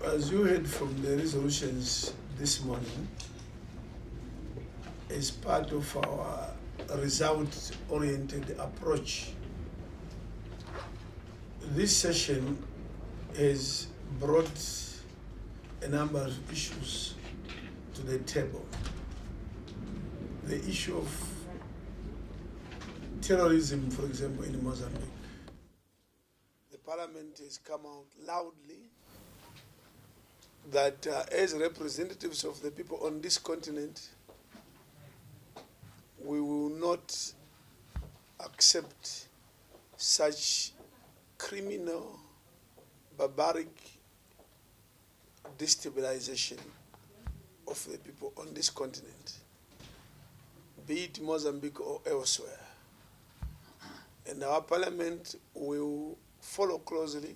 As you heard from the resolutions this morning, as part of our result-oriented approach, this session has brought a number of issues to the table. The issue of terrorism, for example, in Mozambique. The parliament has come out loudly that as representatives of the people on this continent, we will not accept such criminal, barbaric destabilization of the people on this continent, be it Mozambique or elsewhere. And our parliament will follow closely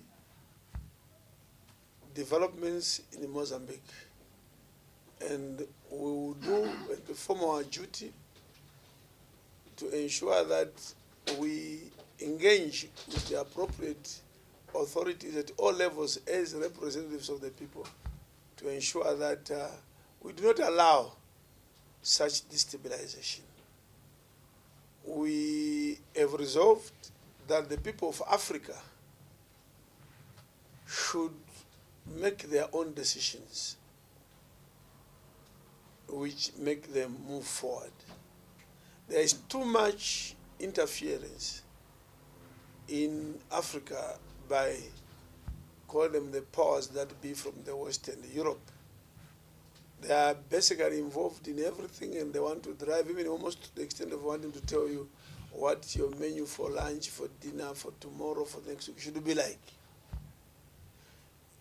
developments in Mozambique, and we will do and perform our duty to ensure that we engage with the appropriate authorities at all levels as representatives of the people to ensure that we do not allow such destabilization. We have resolved that the people of Africa should make their own decisions which make them move forward. There is too much interference in Africa by, call them the powers that be from the West and Europe. They are basically involved in everything, and they want to drive, even almost to the extent of wanting to tell you what your menu for lunch, for dinner, for tomorrow, for next week should be like.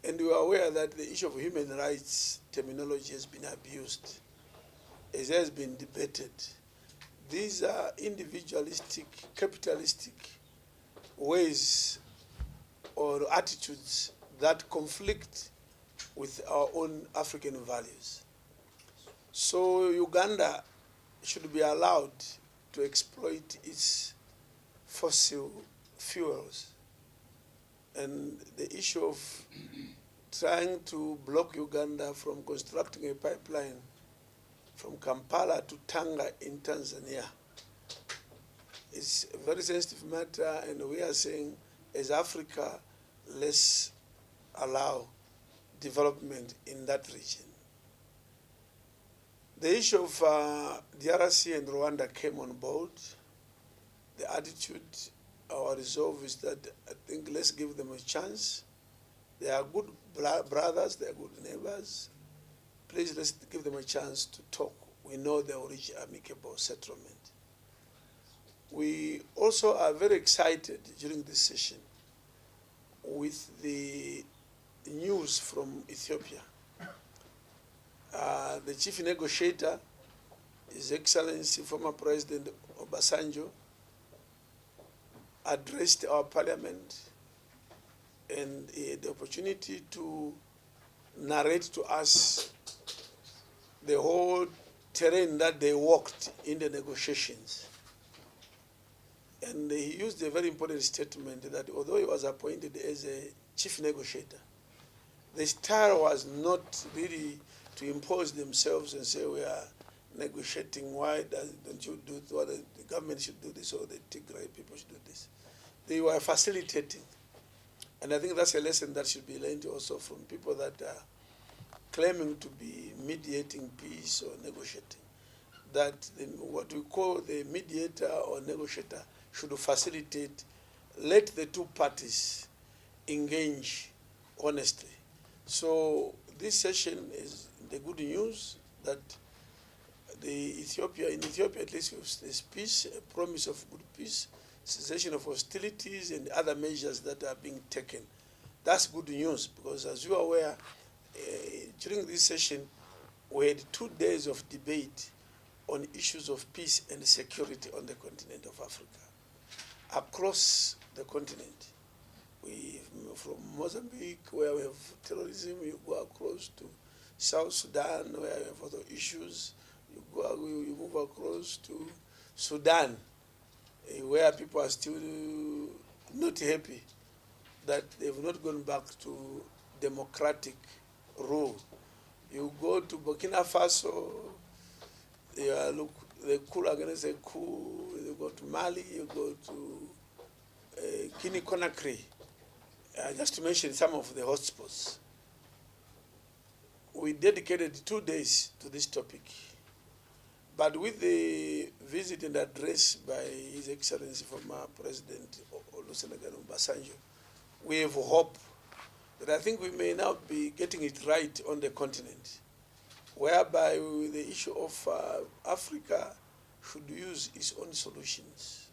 And we are aware that the issue of human rights terminology has been abused, as has been debated. These are individualistic, capitalistic ways or attitudes that conflict with our own African values. So Uganda should be allowed to exploit its fossil fuels. And the issue of trying to block Uganda from constructing a pipeline from Kampala to Tanga in Tanzania is a very sensitive matter, and we are saying, as Africa, let's allow development in that region. The issue of DRC and Rwanda came on board. The attitude, our resolve is that I think let's give them a chance. They are good brothers, they are good neighbors. Please, let's give them a chance to talk. We know they will reach amicable settlement. We also are very excited during this session with the news from Ethiopia. The chief negotiator, His Excellency former President Obasanjo, addressed our parliament, and he had the opportunity to narrate to us the whole terrain that they walked in the negotiations. And he used a very important statement that although he was appointed as a chief negotiator, the style was not really to impose themselves and say, we are negotiating, why don't you do what the government should do this, or the Tigray people should do this. They were facilitating. And I think that's a lesson that should be learned also from people that are claiming to be mediating peace or negotiating. That what we call the mediator or negotiator should facilitate, let the two parties engage honestly. So this session is the good news that in Ethiopia at least, there's peace, a promise of good peace, cessation of hostilities, and other measures that are being taken. That's good news, because as you are aware, during this session, we had 2 days of debate on issues of peace and security on the continent of Africa. Across the continent, from Mozambique, where we have terrorism, you go across to South Sudan, where we have other issues, you move across to Sudan, where people are still not happy that they've not gone back to democratic rule. You go to Burkina Faso, look, the coup against the coup. You go to Mali, you go to Guinea Conakry, just to mention some of the hotspots. We dedicated 2 days to this topic. But with the visit and address by His Excellency former President Olusegun Obasanjo, we have hope that I think we may now be getting it right on the continent, whereby the issue of Africa should use its own solutions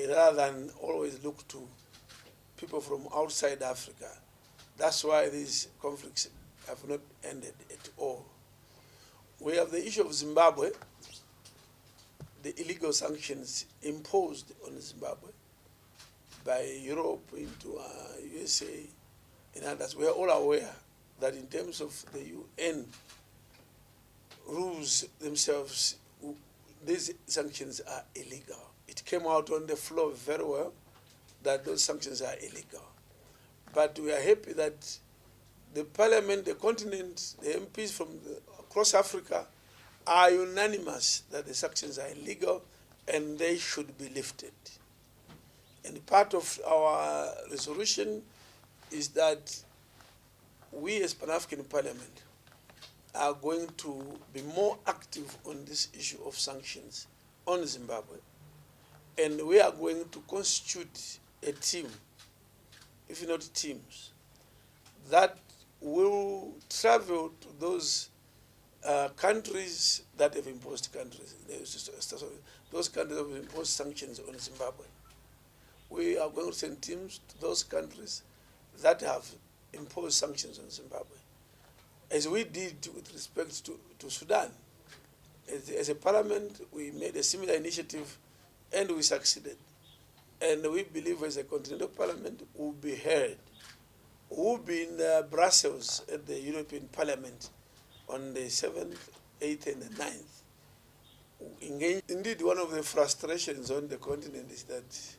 rather than always look to people from outside Africa. That's why these conflicts have not ended at all. We have the issue of Zimbabwe, the illegal sanctions imposed on Zimbabwe by Europe into USA and others. We are all aware that in terms of the UN rules themselves, these sanctions are illegal. It came out on the floor very well that those sanctions are illegal. But we are happy that the parliament, the continent, the MPs from across Africa are unanimous that the sanctions are illegal and they should be lifted. And part of our resolution is that we as Pan-African Parliament are going to be more active on this issue of sanctions on Zimbabwe. And we are going to constitute a team, if not teams, that will travel to those countries that have imposed those countries that have imposed sanctions on Zimbabwe. We are going to send teams to those countries that have imposed sanctions on Zimbabwe, as we did with respect to Sudan. As a parliament, we made a similar initiative and we succeeded. And we believe as a continental parliament will be heard. We'll be in Brussels at the European Parliament on the 7th, 8th, and the 9th. Indeed, one of the frustrations on the continent is that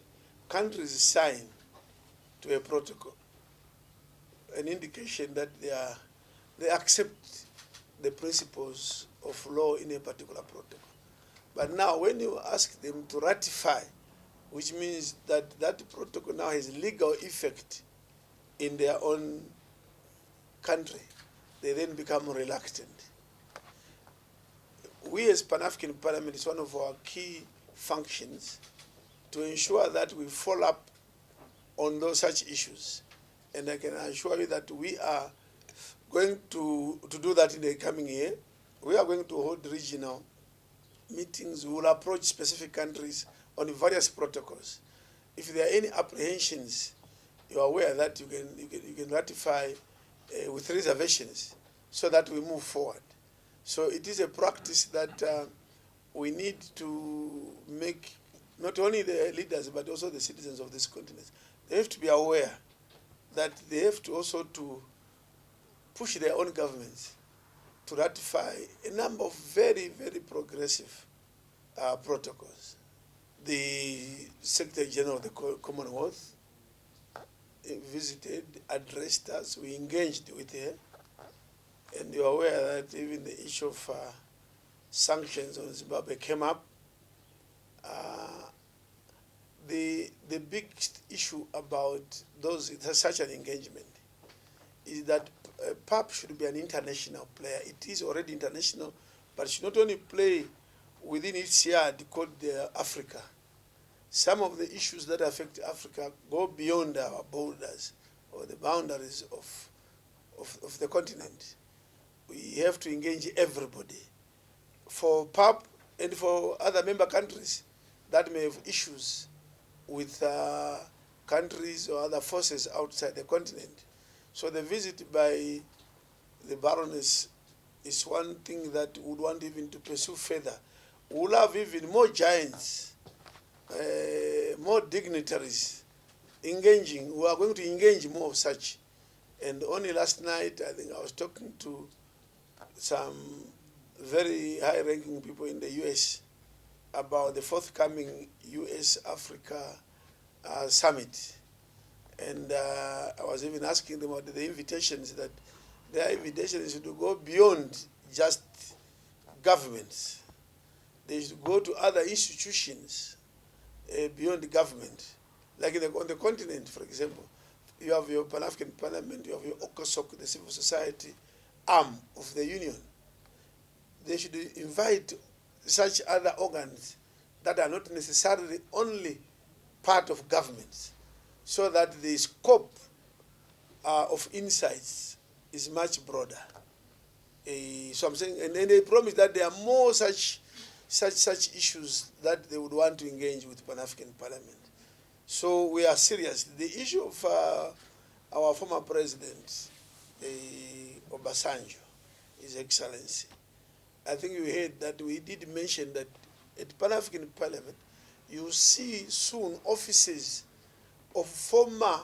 countries sign to a protocol, an indication that they accept the principles of law in a particular protocol. But now when you ask them to ratify, which means that that protocol now has legal effect in their own country, they then become reluctant. We as Pan-African Parliament, is one of our key functions to ensure that we follow up on those such issues. And I can assure you that we are going to do that in the coming year. We are going to hold regional meetings. We will approach specific countries on various protocols. If there are any apprehensions, you are aware that you can ratify with reservations so that we move forward. So it is a practice that we need to make not only the leaders but also the citizens of this continent. They have to be aware that they have to also to push their own governments to ratify a number of very, very progressive protocols. The Secretary General of the Commonwealth visited, addressed us, we engaged with her, and you're aware that even the issue of sanctions on Zimbabwe came up. The biggest issue about such an engagement is that PAP should be an international player. It is already international, but it should not only play within its yard called Africa. Some of the issues that affect Africa go beyond our borders or the boundaries of the continent. We have to engage everybody. For PAP and for other member countries that may have issues with countries or other forces outside the continent. So the visit by the Baroness is one thing that we would want even to pursue further. We'll have even more giants, more dignitaries engaging. We are going to engage more of such. And only last night, I think I was talking to some very high-ranking people in the U.S. about the forthcoming U.S.-Africa summit. And I was even asking them about the invitations that their invitation is to go beyond just governments. They should go to other institutions beyond the government. Like on the continent, for example, you have your Pan-African Parliament, you have your OCOSOC, the civil society arm of the union. They should invite such other organs that are not necessarily only part of governments, so that the scope of insights is much broader. So I'm saying, and then they promise that there are more such issues that they would want to engage with Pan-African Parliament. So we are serious. The issue of our former president, Obasanjo, His Excellency, I think you heard that we did mention that at Pan-African Parliament, you see soon offices of former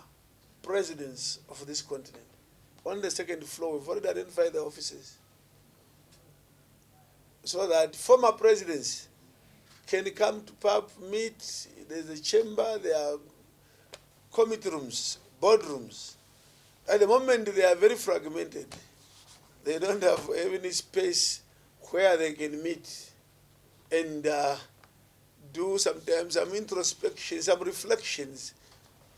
presidents of this continent. On the second floor, we've already identified the offices, so that former presidents can come to pub, meet. There's a chamber, there are committee rooms, boardrooms. At the moment, they are very fragmented. They don't have any space where they can meet and do sometimes some introspection, some reflections,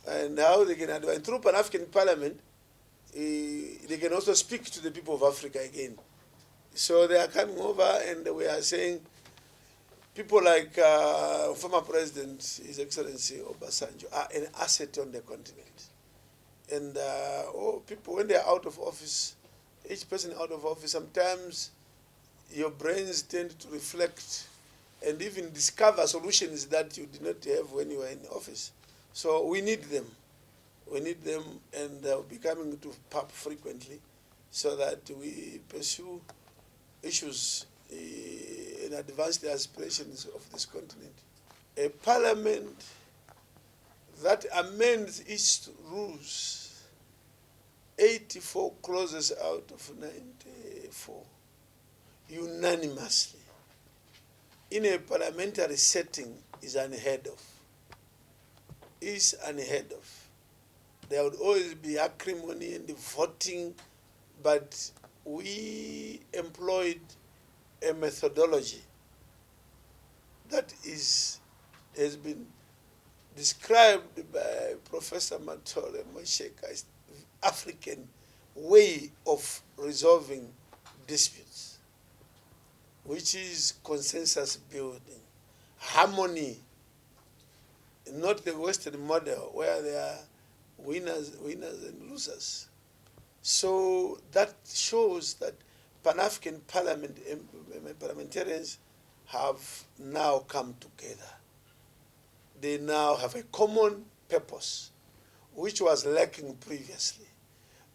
and how they can advance. Through Pan-African Parliament, they can also speak to the people of Africa again. So they are coming over, and we are saying people like former President, His Excellency Obasanjo, are an asset on the continent. And people, when they are out of office, each person out of office, sometimes your brains tend to reflect and even discover solutions that you did not have when you were in office. So we need them. We need them, and they'll be coming to PAP frequently so that we pursue issues and advance the aspirations of this continent. A parliament that amends its rules 84 clauses out of 94 unanimously in a parliamentary setting is unheard of. Is unheard of. There would always be acrimony and voting, but we employed a methodology that has been described by Professor Matole Mosheka as the African way of resolving disputes, which is consensus building, harmony, not the Western model where there are winners and losers. So that shows that Pan-African parliamentarians have now come together. They now have a common purpose, which was lacking previously.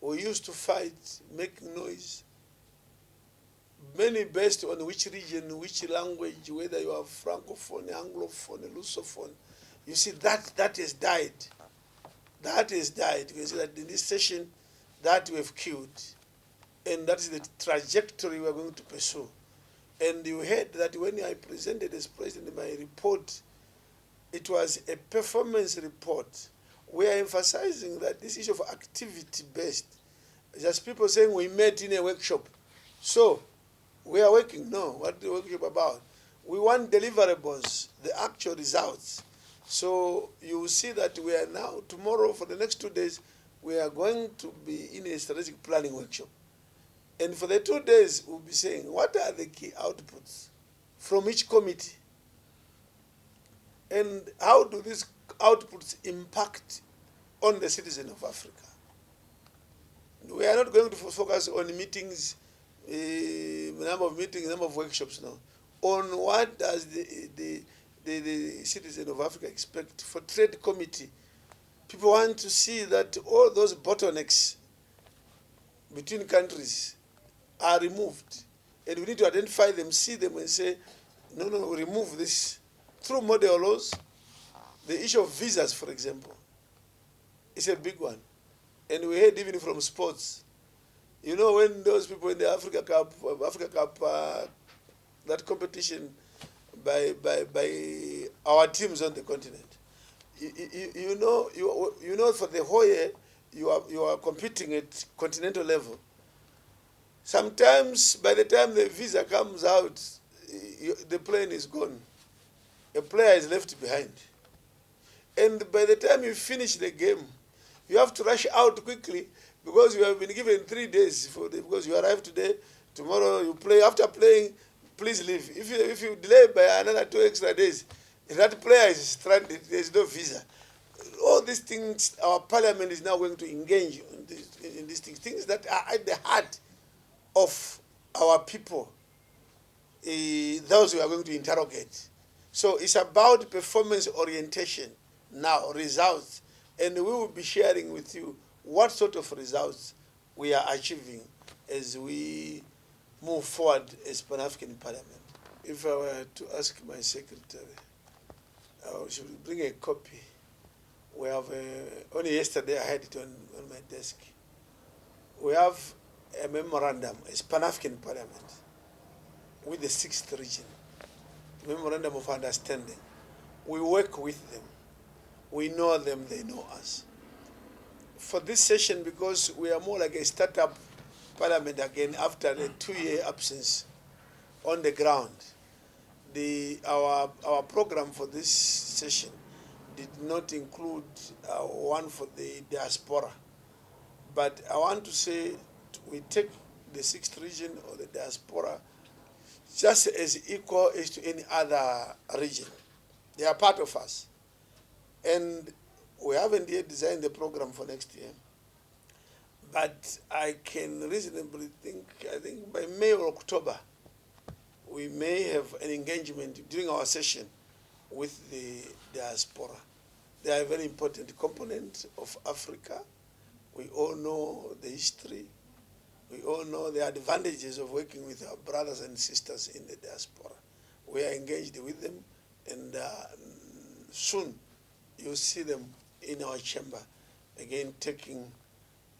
We used to fight, making noise, many based on which region, which language, whether you are Francophone, Anglophone, Lusophone. You see, that has died. That has died. You can see that in this session, that we have killed. And that is the trajectory we are going to pursue. And you heard that when I presented as president my report, it was a performance report. We are emphasizing that this issue of activity-based, just people saying we met in a workshop. So we are working. No, what the workshop about? We want deliverables, the actual results. So you will see that we are now, tomorrow, for the next 2 days, we are going to be in a strategic planning workshop. And for the 2 days, we'll be saying, what are the key outputs from each committee? And how do these outputs impact on the citizen of Africa? We are not going to focus on meetings, number of meetings, number of workshops, no. On what does the citizen of Africa expect for trade committee. People want to see that all those bottlenecks between countries are removed. And we need to identify them, see them, and say, no, remove this. Through model laws, the issue of visas, for example, is a big one. And we heard even from sports. You know, when those people in the Africa Cup, that competition by our teams on the continent, you know, for the whole year, you are competing at continental level. Sometimes by the time the visa comes out, the plane is gone. A player is left behind. And by the time you finish the game, you have to rush out quickly because you have been given 3 days because you arrive today, tomorrow you play. After playing, please leave. If you delay by another 2 extra days, that player is stranded. There is no visa. All these things, our parliament is now going to engage in these things that are at the heart of our people, those we are going to interrogate. So it's about performance orientation now, results, and we will be sharing with you what sort of results we are achieving as we move forward as Pan-African Parliament. If I were to ask my secretary, she would bring a copy. We have, only yesterday I had it on my desk. We have a memorandum as Pan-African Parliament with the 6th region, memorandum of understanding. We work with them. We know them, they know us. For this session, because we are more like a startup parliament again after a 2-year absence on the ground, our program for this session did not include one for the diaspora. But I want to say we take the 6th region or the diaspora just as equal as to any other region. They are part of us. And we haven't yet designed the program for next year. But I can reasonably think, I think by May or October, we may have an engagement during our session with the diaspora. They are a very important component of Africa. We all know the history. We all know the advantages of working with our brothers and sisters in the diaspora. We are engaged with them, and soon you'll see them in our chamber, again taking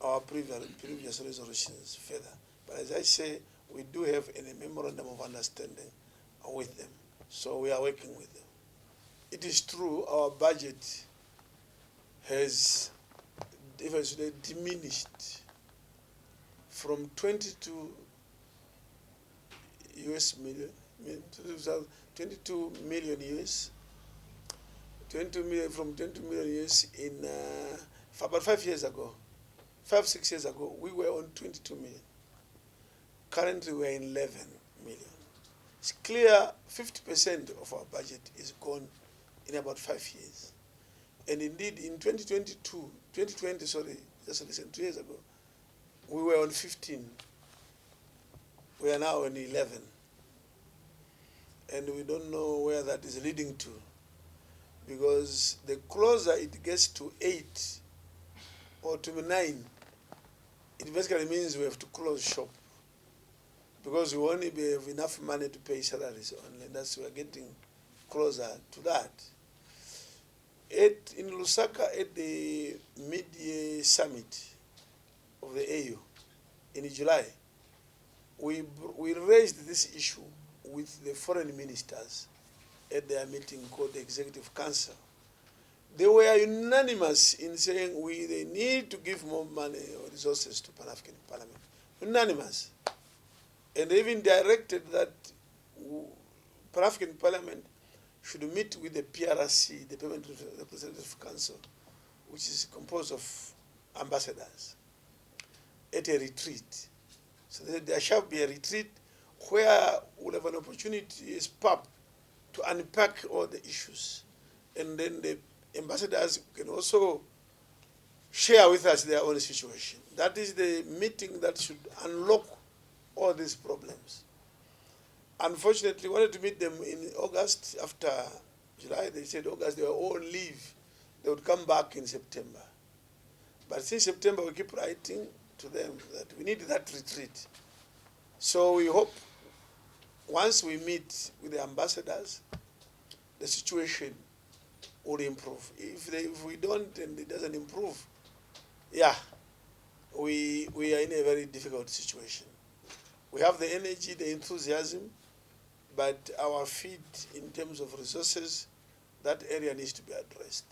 our previous resolutions further. But as I say, we do have a memorandum of understanding with them, so we are working with them. It is true our budget has eventually diminished from 22 US million, 22 million US, 22 million from 22 million US in about 5 years ago, 6 years ago, we were on 22 million. Currently, we're in 11 million. It's clear 50% of our budget is gone in about 5 years. And indeed, in 2020, just listen, 2 years ago, we were on 15. We are now on 11. And we don't know where that is leading to, because the closer it gets to 8 or to 9, it basically means we have to close shop, because we only have enough money to pay salaries only. That's we are getting closer to that. In Lusaka, at the mid-year summit of the AU in July, we raised this issue with the foreign ministers at their meeting called the Executive Council. They were unanimous in saying they need to give more money or resources to Pan-African Parliament. Unanimous. And they even directed that Pan-African Parliament should meet with the PRC, the Permanent Representative Council, which is composed of ambassadors, at a retreat. So there shall be a retreat where we'll have an opportunity as PAP to unpack all the issues. And then the ambassadors can also share with us their own situation. That is the meeting that should unlock all these problems. Unfortunately, we wanted to meet them in August. After July, they said August, they were all on leave. They would come back in September. But since September, we keep writing to them that we need that retreat. So we hope once we meet with the ambassadors, the situation will improve. If we don't and it doesn't improve, yeah, we are in a very difficult situation. We have the energy, the enthusiasm, but our feed in terms of resources, that area needs to be addressed.